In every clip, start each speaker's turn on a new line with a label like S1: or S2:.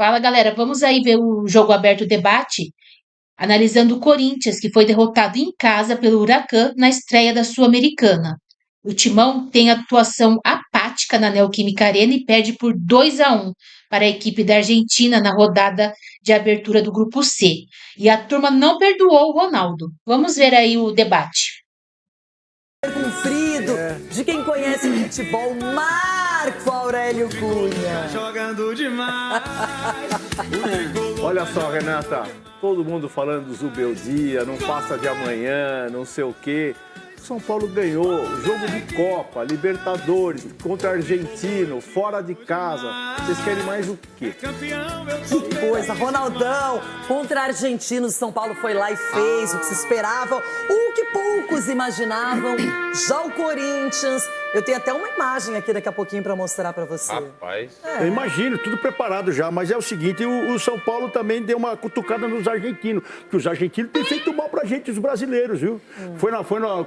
S1: Fala, galera. Vamos aí ver o jogo aberto debate, analisando o Corinthians, que foi derrotado em casa pelo Huracan na estreia da Sul-Americana. O Timão tem atuação apática na Neoquímica Arena e perde por 2-1 para a equipe da Argentina na rodada de abertura do Grupo C. E a turma não perdoou o Ronaldo. Vamos ver aí o debate.
S2: Comprido de quem conhece futebol, Marco Aurélio Cunha.
S3: Jogando demais.
S4: Olha só, Renata, todo mundo falando do Zubeldia, não passa de amanhã, não sei o quê. São Paulo ganhou jogo de Copa, Libertadores, contra Argentino, fora de casa. Vocês querem mais o quê?
S2: Que coisa, Ronaldão contra argentinos, São Paulo foi lá e fez o que se esperava, o que poucos imaginavam. Já o Corinthians, eu tenho até uma imagem aqui daqui a pouquinho para mostrar para você.
S5: Rapaz.
S4: Eu imagino, tudo preparado já, mas é o seguinte, o São Paulo também deu uma cutucada nos argentinos, porque os argentinos têm feito mal pra gente, os brasileiros, viu? Foi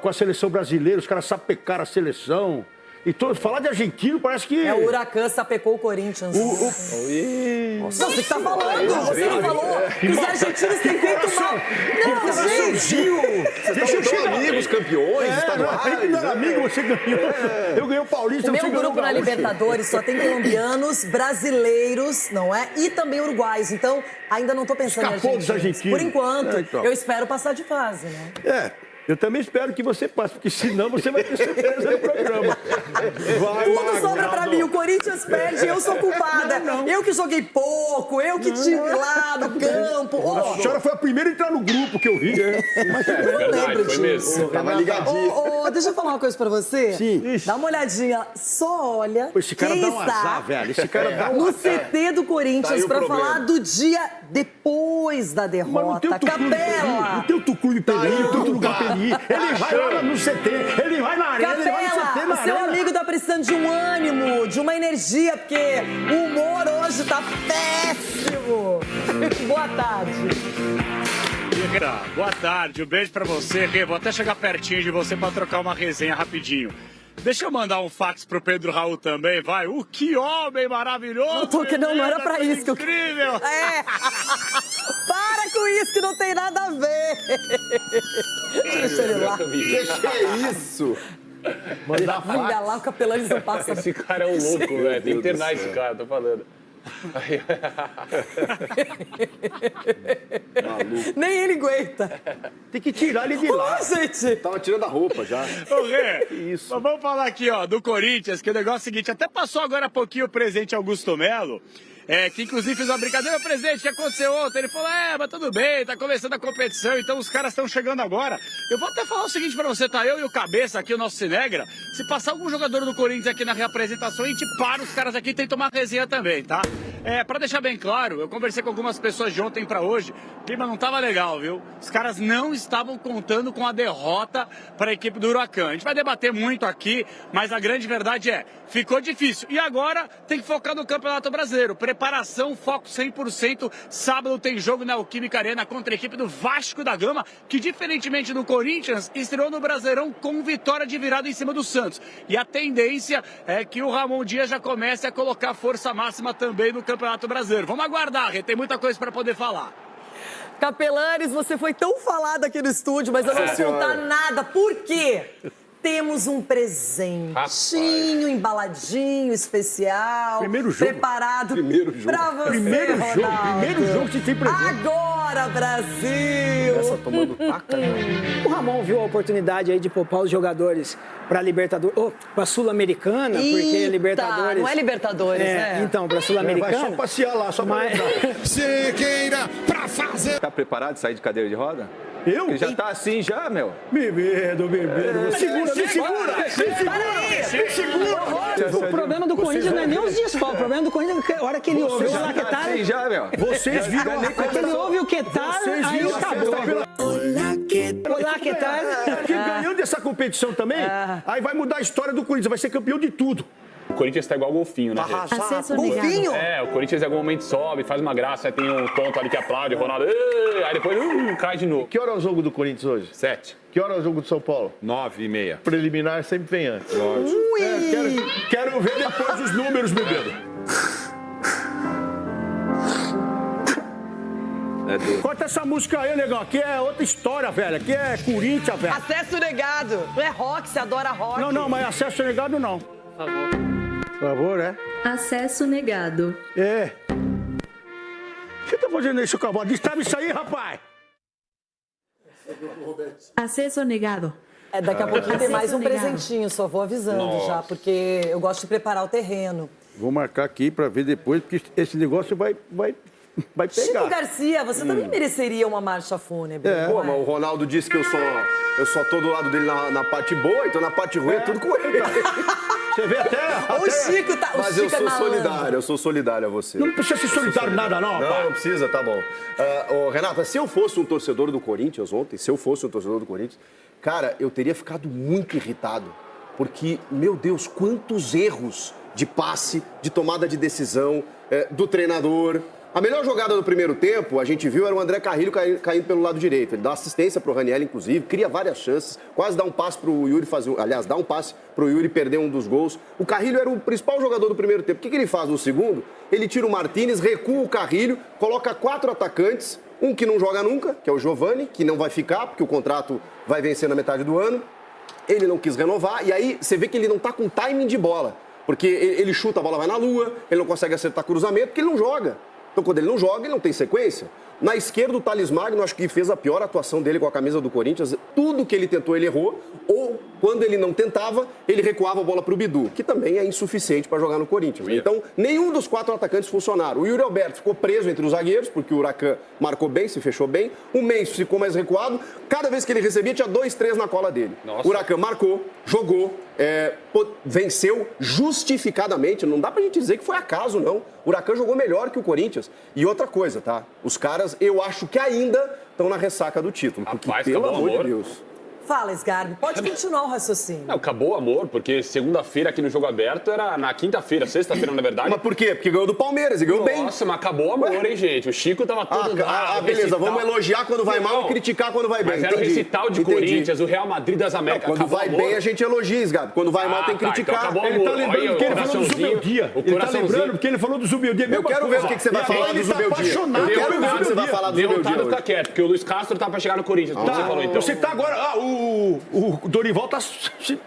S4: com a seleção brasileira, os caras sapecaram a seleção. E falar de argentino parece que...
S2: O Huracan sapecou o Corinthians. Não, você que tá falando, você não falou que os argentinos têm feito mal. Não, gente.
S4: Deixa eu chegar.
S5: Amigos, campeões, estaduais.
S4: A gente não era amigo, você ganhou. Eu ganhei o Paulista,
S2: O
S4: você
S2: meu
S4: ganhou
S2: grupo
S4: o
S2: na
S4: Gaúcho.
S2: Libertadores só tem colombianos, brasileiros, não é? E também uruguaios. Então, ainda não tô pensando em
S4: Escapou dos
S2: argentinos.
S4: argentinos.
S2: Por enquanto,
S4: Então.
S2: eu espero passar de fase, né?
S4: Eu também espero que você passe, porque senão você vai ter surpresa no programa.
S2: Tudo sobra pra mim. O Corinthians perde, eu sou culpada. Eu que joguei pouco, eu que estive lá no campo.
S4: A senhora foi a primeira a entrar no grupo que eu vi.
S2: Mas eu não lembro
S5: foi
S2: disso.
S5: mesmo. Tava ligadinho.
S2: Deixa eu falar uma coisa pra você.
S4: Sim.
S2: Dá uma olhadinha. Só olha
S4: Esse cara
S2: quem
S4: dá um
S2: está
S4: azar, velho. Esse cara dá um
S2: no
S4: azar.
S2: CT do Corinthians
S5: Tá aí o
S2: pra
S5: problema.
S2: falar do dia depois da
S4: Mas não tem
S2: derrota.
S4: o Tucano pra ir, não
S2: Capela!
S4: tem o Tucano pra ele ir, não tem outro lugar pra ele ir. Ele vai lá no CT, ele vai na arena, ele vai no CT
S2: Capela,
S4: na
S2: o seu
S4: arena.
S2: amigo tá precisando de um ânimo, de uma energia, porque o humor hoje tá péssimo. Boa tarde.
S6: Boa tarde, um beijo pra você, Rê. Vou até chegar pertinho de você pra trocar uma resenha rapidinho. Deixa eu mandar um fax pro Pedro Raul também, vai. Que homem maravilhoso!
S2: Não era pra isso que eu...
S6: Incrível!
S2: Para com isso que não tem nada a ver! Deixa ele lá.
S5: Que é isso?
S4: Mandar
S2: Vinga lá, o Capelães não passa.
S5: Esse cara é um louco, velho. Tem que internar esse cara, tô falando.
S2: Nem ele aguenta.
S4: Tem que tirar ele de lá.
S2: Gente!
S5: Tava tirando a roupa já.
S6: Ô, Rê,
S4: isso?
S6: mas vamos falar aqui, ó, do Corinthians, que o negócio é o seguinte, até passou agora há pouquinho o presidente Augusto Melo, que inclusive fez uma brincadeira, presidente, o que aconteceu ontem? Ele falou, mas tudo bem, tá começando a competição, então os caras estão chegando agora. Eu vou até falar o seguinte pra você, tá? Eu e o Cabeça aqui, o nosso Cinegra, se passar algum jogador do Corinthians aqui na reapresentação, a gente para os caras aqui e tem que tomar resenha também, tá? Pra deixar bem claro, eu conversei com algumas pessoas de ontem pra hoje, o clima não tava legal, viu? Os caras não estavam contando com a derrota para a equipe do Huracan. A gente vai debater muito aqui, mas a grande verdade ficou difícil. E agora tem que focar no Campeonato Brasileiro. Preparação, foco 100%. Sábado tem jogo na Neoquímica Arena contra a equipe do Vasco da Gama, que diferentemente do Corinthians, estreou no Brasileirão com vitória de virada em cima do Santos. E a tendência é que o Ramon Dias já comece a colocar força máxima também no Campeonato Brasileiro. Vamos aguardar, Rê, tem muita coisa para poder falar.
S2: Capelares, você foi tão falado aqui no estúdio, mas eu não vou contar nada. Por quê? Temos um presentinho, embaladinho, especial.
S4: Primeiro jogo.
S2: Preparado pra você,
S4: Primeiro
S2: Ronaldo.
S4: jogo que tem presente.
S2: Agora, Brasil!
S4: Essa tomando taca,
S7: O Ramon viu a oportunidade aí de poupar os jogadores para Libertadores, ou para Sul-Americana, porque
S2: Eita,
S7: Libertadores.
S2: não é Libertadores, né?
S7: Então, para
S4: Vai
S7: Sul-Americana.
S4: só passear lá, só pra lembrar.
S3: Siqueira pra fazer.
S5: Tá preparado de sair de cadeira de roda?
S4: Eu?
S5: Ele já tá assim já, meu.
S4: Bebedo. Me segura.
S7: O problema do Corinthians não é nem os desfalques. O problema do Corinthians é a hora que ele ouve o
S5: Já tá
S7: Laquetar.
S5: assim já, meu.
S4: Vocês viram
S7: Que ele ouve o Quetar,
S4: Vocês
S7: aí
S4: viram a
S7: acabou.
S4: festa pela...
S7: O Laquetar.
S4: Que ganhando essa competição também, aí vai mudar a história do Corinthians, vai ser campeão de tudo.
S8: O Corinthians tá igual o golfinho, né?
S2: Golfinho?
S8: O Corinthians em algum momento sobe, faz uma graça, aí tem um tonto ali que aplaude, o Ronaldo, aí depois cai de novo.
S4: Que hora é o jogo do Corinthians hoje?
S5: 7,
S4: Que hora é o jogo do São Paulo?
S5: 9h30.
S4: Preliminar sempre vem antes.
S5: Lógico.
S4: Quero ver depois os números, bebê.
S5: É duro.
S4: Corta essa música aí, negão. Aqui é outra história, velho. Aqui é Corinthians, velho.
S2: Acesso negado. Não é rock, você adora rock.
S4: Não, mas acesso negado não. Por favor. Por favor, é?
S9: Acesso negado.
S4: É. O que você tá fazendo aí, seu cavalo? Destrava isso aí, rapaz.
S9: Acesso negado.
S2: Daqui a pouquinho tem mais um
S9: Acesso negado.
S2: presentinho, só vou avisando já, porque eu gosto de preparar o terreno.
S4: Vou marcar aqui pra ver depois, porque esse negócio vai pegar.
S2: Chico Garcia, você também mereceria uma marcha fúnebre.
S10: Pô, mas o Ronaldo disse que eu só tô do lado dele na parte boa, então na parte ruim é tudo com ele.
S4: Você vê até...
S2: O Chico tá...
S10: Mas eu sou solidário, eu sou solidário a você.
S4: Não precisa ser solidário nada, não, rapaz.
S10: Não precisa, tá bom. Renata, se eu fosse um torcedor do Corinthians ontem, cara, eu teria ficado muito irritado. Porque, meu Deus, quantos erros de passe, de tomada de decisão, do treinador. A melhor jogada do primeiro tempo, a gente viu, era o André Carrilho caindo pelo lado direito. Ele dá assistência pro Raniel, inclusive, cria várias chances, quase dá um passe pro Yuri fazer... Aliás, dá um passe pro Yuri perder um dos gols. O Carrilho era o principal jogador do primeiro tempo. O que ele faz no segundo? Ele tira o Martínez, recua o Carrilho, coloca 4 atacantes, um que não joga nunca, que é o Giovani, que não vai ficar, porque o contrato vai vencer na metade do ano. Ele não quis renovar, e aí você vê que ele não tá com timing de bola. Porque ele chuta, a bola vai na lua, ele não consegue acertar cruzamento, porque ele não joga. Então, quando ele não joga, ele não tem sequência. Na esquerda, o Thales Magno, acho que fez a pior atuação dele com a camisa do Corinthians. Tudo que ele tentou, ele errou. Ou, quando ele não tentava, ele recuava a bola para o Bidu, que também é insuficiente para jogar no Corinthians. Então, nenhum dos 4 atacantes funcionaram. O Yuri Alberto ficou preso entre os zagueiros, porque o Huracan marcou bem, se fechou bem. O Mendes ficou mais recuado. Cada vez que ele recebia, tinha 2, 3 na cola dele.
S8: Nossa.
S10: O Huracan marcou, jogou, venceu justificadamente. Não dá pra gente dizer que foi acaso, não. O Huracan jogou melhor que o Corinthians. E outra coisa, tá? Os caras, eu acho que ainda estão na ressaca do título. Porque,
S8: Rapaz,
S10: pelo
S8: acabou o
S10: amor de
S8: amor.
S10: Deus.
S2: Fala, Sgarbi, pode continuar o raciocínio.
S8: Não, acabou o amor, porque segunda-feira aqui no Jogo Aberto era na quinta-feira, sexta-feira, na verdade.
S10: Mas por quê? Porque ganhou do Palmeiras e ganhou bem.
S8: Nossa, mas acabou o amor, hein, gente? O Chico tava todo...
S10: Beleza,
S8: recital.
S10: vamos elogiar quando vai mal e criticar quando vai bem.
S8: Mas era o
S10: Entendi.
S8: recital de
S10: Entendi.
S8: Corinthians, o Real Madrid das Américas.
S10: Quando
S8: Acabou
S10: vai
S8: o amor.
S10: bem, a gente elogia, Gabi. Quando vai mal, tem que criticar.
S8: Então acabou o
S4: Ele
S8: amor.
S4: tá lembrando
S8: Olha,
S4: que ele
S8: o
S4: falou do
S8: coraçãozinho.
S4: Zubeldia.
S8: O
S4: Ele tá
S8: coraçãozinho.
S4: lembrando porque ele falou do Zubeldia.
S10: Eu quero ver o que você vai falar do
S4: Ele tá
S10: Zubeldia.
S4: apaixonado.
S10: Eu quero ver o que
S8: Derrotado,
S10: você vai falar do
S8: derrotado,
S10: Zubeldia
S8: fica
S10: hoje.
S8: quieto, porque o Luiz Castro tá pra chegar no Corinthians. Como você falou, então.
S4: Você tá agora... o Dorival tá...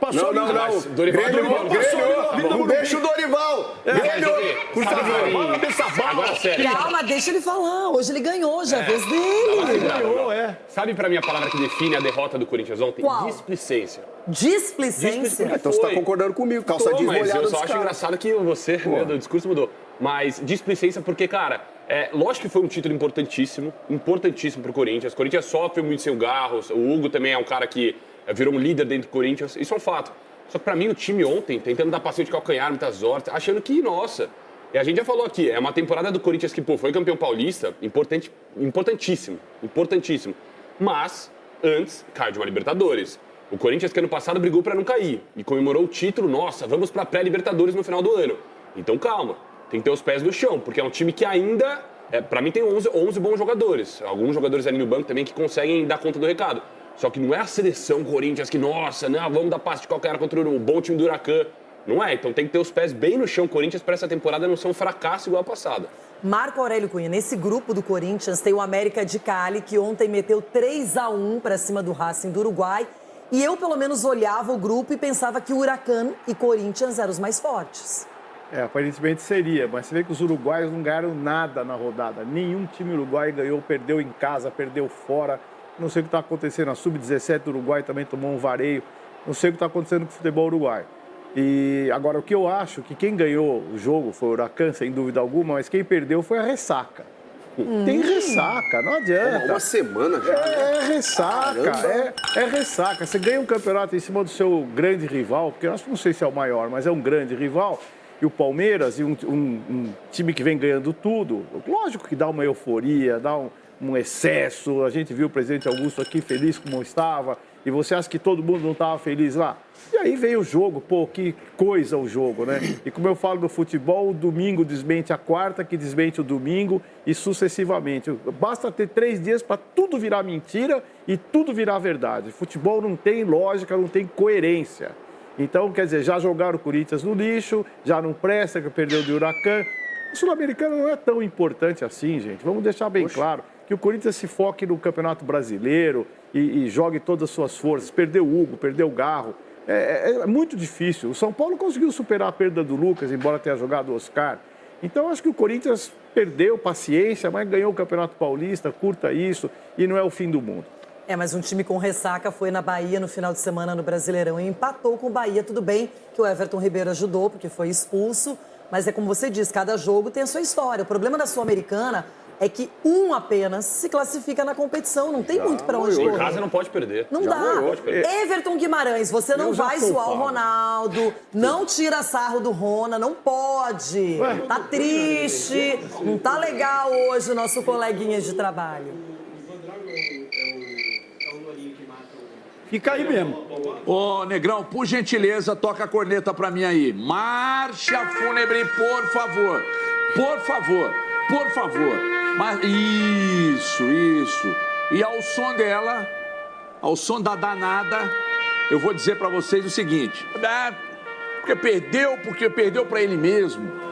S4: Passou
S10: Não.
S8: Dorival
S10: Grêmio, não deixa o Dorival. Grêmio, por favor.
S4: Fala dessa bola.
S8: Agora, sério.
S2: Calma, deixa ele falar. Hoje ele ganhou, já é a vez dele.
S4: Ganhou,
S8: Sabe pra mim a palavra que define a derrota do Corinthians ontem?
S2: Qual?
S8: Displicência.
S2: Displicência.
S10: Então você tá concordando comigo. Calça jeans
S8: Mas
S10: molhada
S8: eu
S10: dos
S8: só acho
S10: caras.
S8: engraçado que você, o discurso mudou. Mas displicência porque, cara, lógico que foi um título importantíssimo pro Corinthians. O Corinthians sofre muito sem o Garros. O Hugo também é um cara que virou um líder dentro do Corinthians. Isso é um fato. Só que pra mim o time ontem, tentando dar passeio de calcanhar, muitas horas, achando que, nossa... E a gente já falou aqui, é uma temporada do Corinthians que, foi campeão paulista, importantíssimo. Mas, antes, caiu de uma Libertadores. O Corinthians, que ano passado brigou pra não cair e comemorou o título, nossa, vamos pra pré-Libertadores no final do ano. Então calma, tem que ter os pés no chão, porque é um time que ainda, pra mim tem 11 bons jogadores. Alguns jogadores ali no banco também que conseguem dar conta do recado. Só que não é a seleção Corinthians que, nossa, não, vamos dar passe de qualquer contra o bom time do Huracan. Não é, então tem que ter os pés bem no chão. Corinthians para essa temporada não ser um fracasso igual a passada.
S2: Marco Aurélio Cunha, nesse grupo do Corinthians tem o América de Cali, que ontem meteu 3-1 para cima do Racing do Uruguai. E eu, pelo menos, olhava o grupo e pensava que o Huracan e Corinthians eram os mais fortes.
S4: Aparentemente seria, mas você vê que os uruguaios não ganharam nada na rodada. Nenhum time uruguaio ganhou, perdeu em casa, perdeu fora. Não sei o que está acontecendo. A Sub-17 do Uruguai também tomou um vareio. Não sei o que está acontecendo com o futebol uruguaio. E agora, o que eu acho que quem ganhou o jogo foi o Huracan, sem dúvida alguma, mas quem perdeu foi a ressaca. Tem ressaca, não adianta.
S10: Uma semana já.
S4: É ressaca, é ressaca. Você ganha um campeonato em cima do seu grande rival, porque eu não sei se é o maior, mas é um grande rival, e o Palmeiras, e um time que vem ganhando tudo, lógico que dá uma euforia, dá um excesso. A gente viu o presidente Augusto aqui feliz como estava, e você acha que todo mundo não estava feliz lá? E aí veio o jogo, que coisa o jogo, né? E como eu falo do futebol, o domingo desmente a quarta, que desmente o domingo e sucessivamente. Basta ter 3 dias para tudo virar mentira e tudo virar verdade. Futebol não tem lógica, não tem coerência. Então, quer dizer, já jogaram o Corinthians no lixo, já não presta, que perdeu do Huracan. O Sul-Americano não é tão importante assim, gente. Vamos deixar bem claro. que o Corinthians se foque no Campeonato Brasileiro e jogue todas as suas forças. Perdeu o Hugo, perdeu o Garro. É muito difícil. O São Paulo conseguiu superar a perda do Lucas, embora tenha jogado o Oscar. Então, acho que o Corinthians perdeu paciência, mas ganhou o Campeonato Paulista, curta isso, e não é o fim do mundo.
S2: Mas um time com ressaca foi na Bahia no final de semana no Brasileirão e empatou com o Bahia. Tudo bem que o Everton Ribeiro ajudou, porque foi expulso, mas é como você diz, cada jogo tem a sua história. O problema da Sul-Americana é que um apenas se classifica na competição, não tem muito para onde correr.
S8: Em casa não pode perder.
S2: Não dá. Everton Guimarães, você não vai zoar o Ronaldo, não tira sarro do Rona, não pode. Tá triste, não tá legal hoje o nosso coleguinha de trabalho.
S3: Fica aí mesmo.
S11: Ô, Negrão, por gentileza, toca a corneta pra mim aí. Marcha fúnebre, por favor. Por favor, por favor. Mas, isso. E ao som dela, ao som da danada, eu vou dizer pra vocês o seguinte. Porque perdeu pra ele mesmo.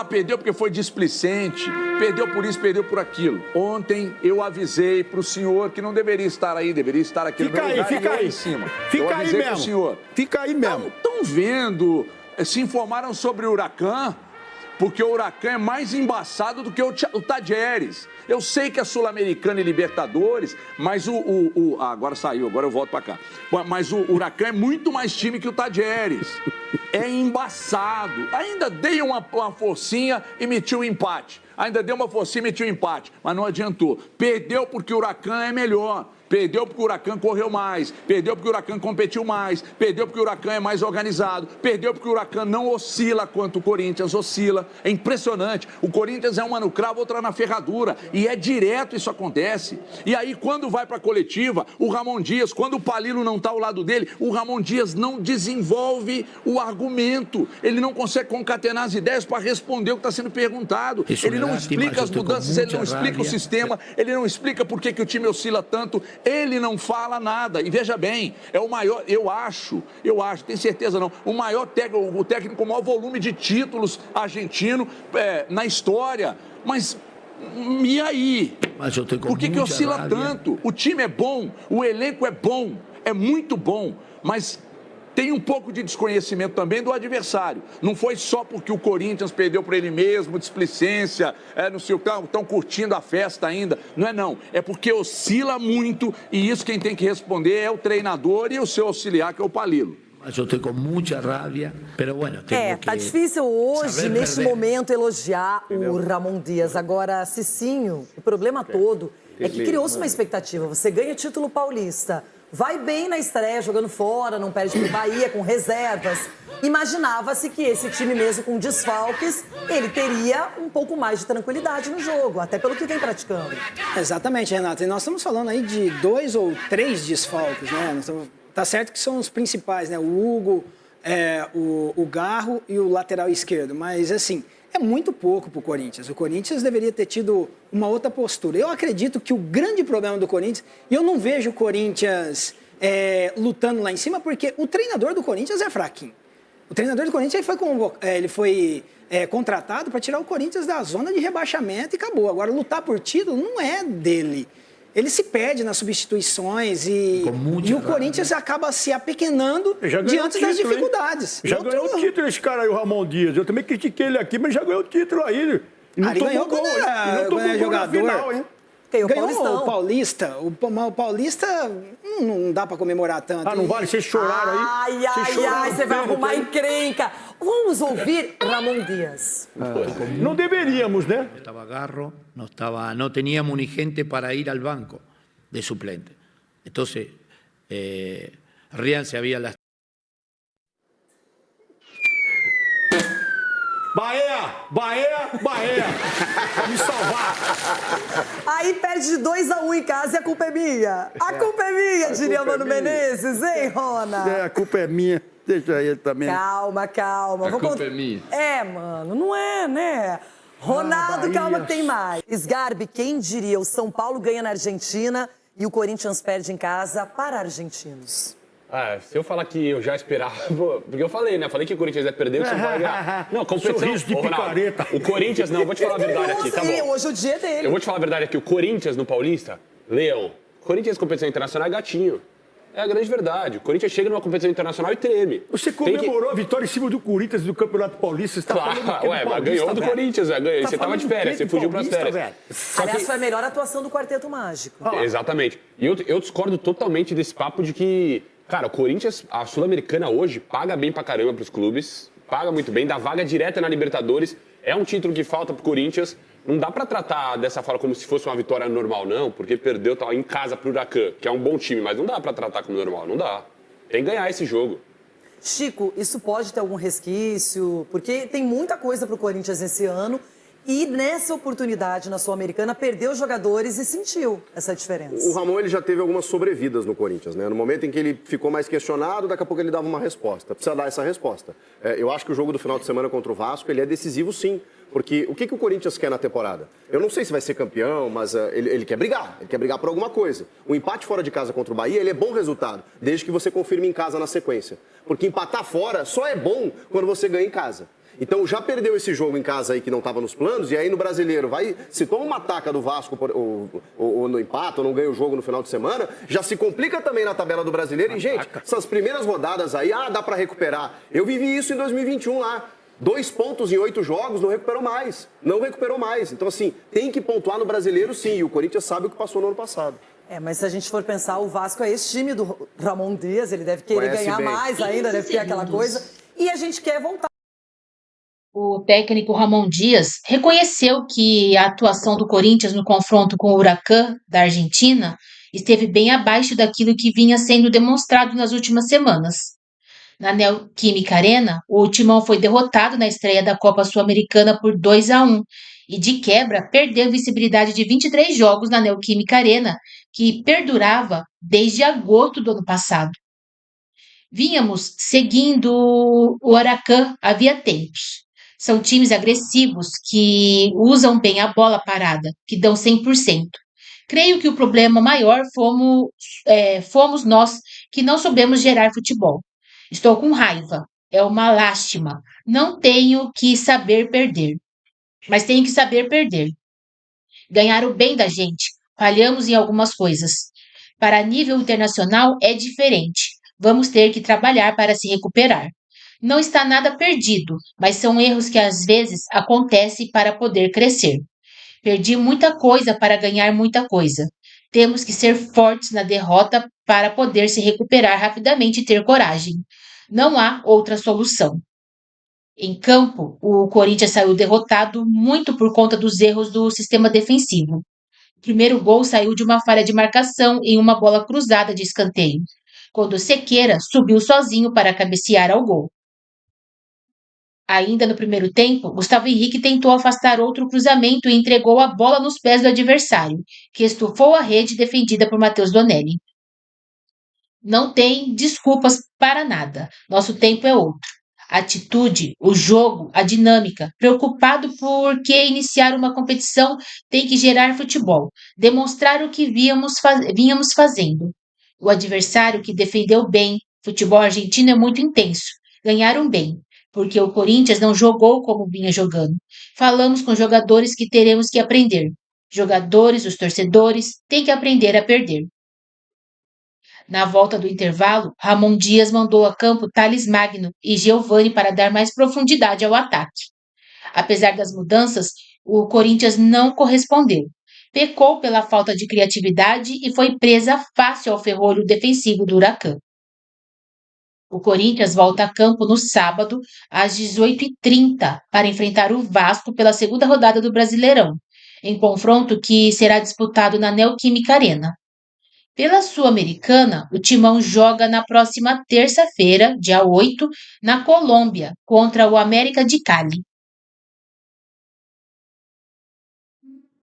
S11: Perdeu porque foi displicente, perdeu por isso, perdeu por aquilo. Ontem eu avisei pro senhor que não deveria estar aí, deveria estar aqui no meu lugar,
S3: fica aí
S11: em cima.
S3: Fica aí mesmo.
S11: Pro senhor.
S3: Fica aí mesmo.
S11: Estão vendo, se informaram sobre o Huracan, porque o Huracan é mais embaçado do que o Tadieres. Eu sei que é Sul-Americana e Libertadores, mas agora saiu, agora eu volto pra cá. Mas o Huracan é muito mais time que o Tadieres. É embaçado. Ainda dei uma forcinha e meti o empate. Mas não adiantou. Perdeu porque o Huracan é melhor. Perdeu porque o Huracan correu mais, perdeu porque o Huracan competiu mais, perdeu porque o Huracan é mais organizado, perdeu porque o Huracan não oscila quanto o Corinthians oscila. É impressionante. O Corinthians é uma no cravo, outra na ferradura. E é direto isso acontece. E aí, quando vai para a coletiva, o Ramon Dias, quando o Palilo não está ao lado dele, o Ramon Dias não desenvolve o argumento. Ele não consegue concatenar as ideias para responder o que está sendo perguntado. Ele não explica as mudanças, ele não explica o sistema, ele não explica por que o time oscila tanto. Ele não fala nada. E veja bem, é o maior, eu acho, tenho certeza não, o técnico com o maior volume de títulos argentino na história. Mas e aí? Por que oscila tanto? O time é bom, o elenco é bom, é muito bom, mas tem um pouco de desconhecimento também do adversário. Não foi só porque o Corinthians perdeu para ele mesmo, displicência, não sei o que, estão curtindo a festa ainda. Não. É porque oscila muito e isso quem tem que responder é o treinador e o seu auxiliar, que é o Palilo.
S12: Eu estou com muita raiva, mas bueno,
S2: tá difícil hoje, neste momento, elogiar o Ramon Dias. Agora, Cicinho, o problema todo é que criou-se uma expectativa. Você ganha o título paulista, vai bem na estreia, jogando fora, não perde pro Bahia, com reservas. Imaginava-se que esse time mesmo com desfalques, ele teria um pouco mais de tranquilidade no jogo, até pelo que vem praticando.
S7: Exatamente, Renata. E nós estamos falando aí de 2 ou 3 desfalques, né? Tá certo que são os principais, né? O Hugo, o Garro e o lateral esquerdo. Mas, assim, é muito pouco pro Corinthians. O Corinthians deveria ter tido uma outra postura. Eu acredito que o grande problema do Corinthians... E eu não vejo o Corinthians lutando lá em cima, porque o treinador do Corinthians é fraquinho. O treinador do Corinthians ele foi contratado para tirar o Corinthians da zona de rebaixamento e acabou. Agora, lutar por título não é dele. Ele se perde nas substituições e o Corinthians acaba se apequenando diante das dificuldades.
S3: Já ganhou o título esse cara aí, o Ramon Dias. Eu também critiquei ele aqui, mas já ganhou o título aí.
S7: Ele ganhou quando era jogador.
S3: Final, hein?
S7: Ganhou o Paulista. O Paulista não dá pra comemorar tanto.
S3: Não vale? Vocês choraram aí?
S2: Ai, você vai arrumar encrenca. Vamos ouvir Ramon Dias.
S3: Não deveríamos, né?
S12: Estava Garro, no teníamos ni gente para ir al banco de suplente. Entonces, Rian se había lastimado.
S3: Bahia! Pra me salvar!
S2: Aí perde de 2-1 em casa e a culpa é minha. A culpa é minha, diria Mano Menezes, hein, Rona?
S3: A culpa é minha. Deixa ele também.
S2: Calma.
S11: A culpa é minha.
S2: Mano, não é, né? Ronaldo, calma que tem mais. Sgarbi, quem diria? O São Paulo ganha na Argentina e o Corinthians perde em casa para argentinos.
S8: Se eu falar que eu já esperava... Porque eu falei, né? Falei que o Corinthians ia perder, o São Paulo ia ganhar. Não, competição...
S3: Sorriso de picareta.
S8: O Corinthians... Não, vou te falar a verdade aqui, tá bom?
S2: Hoje é o dia dele.
S8: Eu vou te falar a verdade aqui. O Corinthians no Paulista, leão. Corinthians competição internacional é gatinho. É a grande verdade. O Corinthians chega numa competição internacional e treme.
S3: Você comemorou a vitória em cima do Corinthians do Campeonato Paulista. Você tá
S8: claro,
S3: falando
S8: mas ganhou do Corinthians, velho. Você tava de férias, você fugiu pras férias.
S2: Aliás, foi a melhor atuação do Quarteto Mágico.
S8: Exatamente. E eu discordo totalmente desse papo de que, cara, o Corinthians, a Sul-Americana hoje, paga bem pra caramba pros clubes, paga muito bem, dá vaga direta na Libertadores. É um título que falta pro Corinthians. Não dá pra tratar dessa forma como se fosse uma vitória normal, não, porque perdeu em casa pro Huracan, que é um bom time, mas não dá pra tratar como normal, não dá. Tem que ganhar esse jogo.
S2: Chico, isso pode ter algum resquício? Porque tem muita coisa pro Corinthians esse ano e nessa oportunidade na Sul-Americana perdeu jogadores e sentiu essa diferença.
S10: O Ramon ele já teve algumas sobrevidas no Corinthians, né? No momento em que ele ficou mais questionado, daqui a pouco ele dava uma resposta. Precisa dar essa resposta. Eu acho que o jogo do final de semana contra o Vasco ele é decisivo, sim. Porque o que o Corinthians quer na temporada? Eu não sei se vai ser campeão, mas ele quer brigar. Ele quer brigar por alguma coisa. O empate fora de casa contra o Bahia, ele é bom resultado, desde que você confirme em casa na sequência. Porque empatar fora só é bom quando você ganha em casa. Então já perdeu esse jogo em casa aí que não estava nos planos, e aí no Brasileiro se toma uma taca do Vasco ou no empate, ou não ganha o jogo no final de semana, já se complica também na tabela do Brasileiro. E, gente, essas primeiras rodadas aí, dá para recuperar. Eu vivi isso em 2021 lá. 2 pontos em 8 jogos, não recuperou mais. Não recuperou mais. Então, assim, tem que pontuar no Brasileiro, sim. E o Corinthians sabe o que passou no ano passado.
S2: Mas se a gente for pensar, o Vasco é esse time do Ramon Dias, ele deve querer ganhar mais ainda, deve ter aquela coisa. E a gente quer voltar.
S1: O técnico Ramon Dias reconheceu que a atuação do Corinthians no confronto com o Huracan da Argentina esteve bem abaixo daquilo que vinha sendo demonstrado nas últimas semanas. Na Neoquímica Arena, o Timão foi derrotado na estreia da Copa Sul-Americana por 2-1 e, de quebra, perdeu visibilidade de 23 jogos na Neoquímica Arena, que perdurava desde agosto do ano passado. Vínhamos seguindo o Huracan havia tempos. São times agressivos que usam bem a bola parada, que dão 100%. Creio que o problema maior fomos nós que não soubemos gerar futebol. Estou com raiva. É uma lástima. Não tenho que saber perder. Mas tenho que saber perder. Ganharam bem da gente. Falhamos em algumas coisas. Para nível internacional é diferente. Vamos ter que trabalhar para se recuperar. Não está nada perdido, mas são erros que às vezes acontecem para poder crescer. Perdi muita coisa para ganhar muita coisa. Temos que ser fortes na derrota para poder se recuperar rapidamente e ter coragem. Não há outra solução. Em campo, o Corinthians saiu derrotado muito por conta dos erros do sistema defensivo. O primeiro gol saiu de uma falha de marcação em uma bola cruzada de escanteio, quando Sequeira subiu sozinho para cabecear ao gol. Ainda no primeiro tempo, Gustavo Henrique tentou afastar outro cruzamento e entregou a bola nos pés do adversário, que estufou a rede defendida por Matheus Donelli. Não tem desculpas para nada. Nosso tempo é outro. A atitude, o jogo, a dinâmica. Preocupado porque iniciar uma competição tem que gerar futebol, demonstrar o que vínhamos fazendo. O adversário que defendeu bem, futebol argentino é muito intenso. Ganharam bem, porque o Corinthians não jogou como vinha jogando. Falamos com jogadores que teremos que aprender. Jogadores, os torcedores, têm que aprender a perder. Na volta do intervalo, Ramon Dias mandou a campo Thales Magno e Giovani para dar mais profundidade ao ataque. Apesar das mudanças, o Corinthians não correspondeu. Pecou pela falta de criatividade e foi presa fácil ao ferrolho defensivo do Huracan. O Corinthians volta a campo no sábado, às 18h30, para enfrentar o Vasco pela segunda rodada do Brasileirão, em confronto que será disputado na Neoquímica Arena. Pela Sul-Americana, o Timão joga na próxima terça-feira, dia 8, na Colômbia, contra o América de Cali.